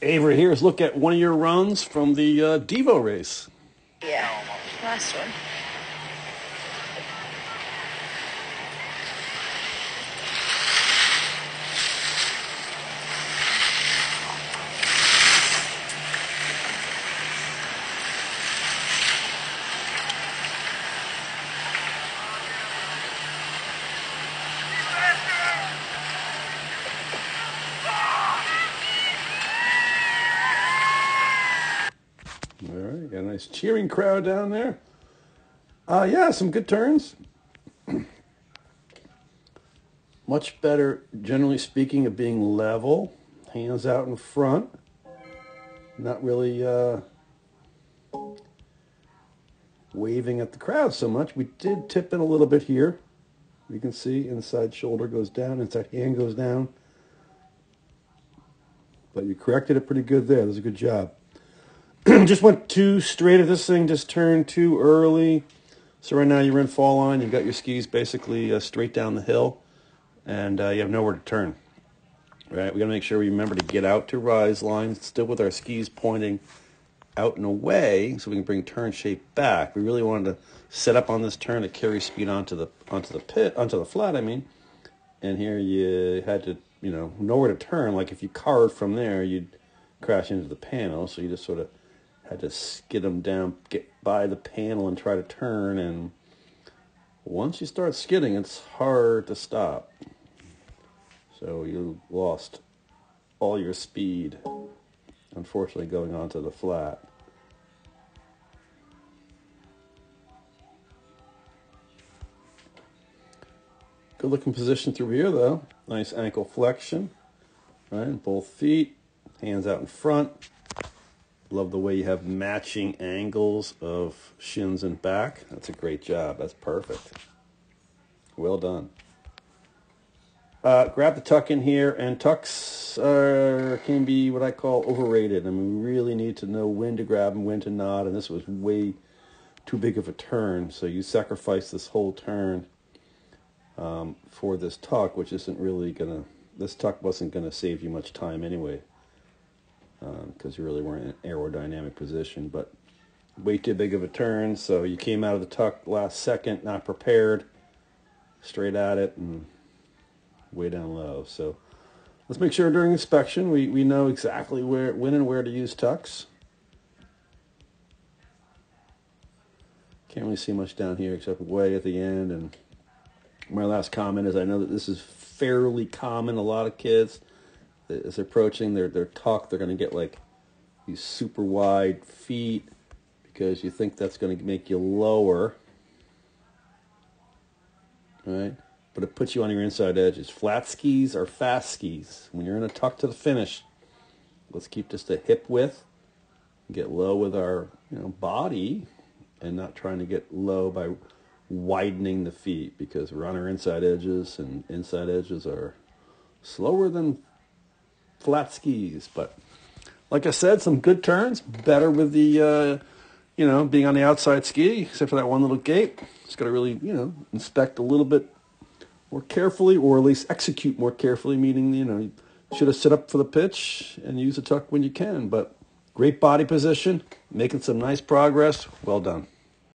Avery here is look at one of your runs from the Devo race. Yeah, last one. All right, got a nice cheering crowd down there. Yeah, some good turns. Much better, generally speaking, of being level. Hands out in front. Not really waving at the crowd so much. We did tip in a little bit here. You can see inside shoulder goes down, inside hand goes down. But you corrected it pretty good there. That was a good job. Just went too straight at this thing, just turned too early. So right now you're in fall line. You've got your skis basically straight down the hill, and you have nowhere to turn. Right? We got to make sure we remember to get out to rise line, still with our skis pointing out and away, so we can bring turn shape back. We really wanted to set up on this turn to carry speed onto the flat. I mean, and here you had to nowhere to turn. Like if you carved from there, you'd crash into the panel. So you just sort of had to skid them down, get by the panel, and try to turn. And once you start skidding, it's hard to stop. So you lost all your speed, unfortunately, going onto the flat. Good looking position through here, though. Nice ankle flexion, right? Both feet, hands out in front. Love the way you have matching angles of shins and back. That's a great job. That's perfect. Well done. Grab the tuck in here, and tucks can be what I call overrated. I mean, we really need to know when to grab them, when to not, and this was way too big of a turn, so you sacrifice this whole turn for this tuck, which isn't really gonna, this tuck wasn't gonna save you much time anyway, because you really weren't in an aerodynamic position, but way too big of a turn, so you came out of the tuck last second, not prepared, straight at it, and way down low. So let's make sure during inspection we know exactly when and where to use tucks. Can't really see much down here except way at the end. And my last comment is I know that this is fairly common. A lot of kids, as they're approaching their tuck, they're going to get like these super wide feet because you think that's going to make you lower, right? But it puts you on your inside edges. Flat skis are fast skis. When you're in a tuck to the finish, let's keep just a hip width, get low with our body, and not trying to get low by widening the feet, because we're on our inside edges, and inside edges are slower than flat skis. But like I said, some good turns, better with the being on the outside ski, except for that one little gate. Just got to really inspect a little bit more carefully, or at least execute more carefully, meaning you should have set up for the pitch and use the tuck when you can. But great body position, making some nice progress. Well done.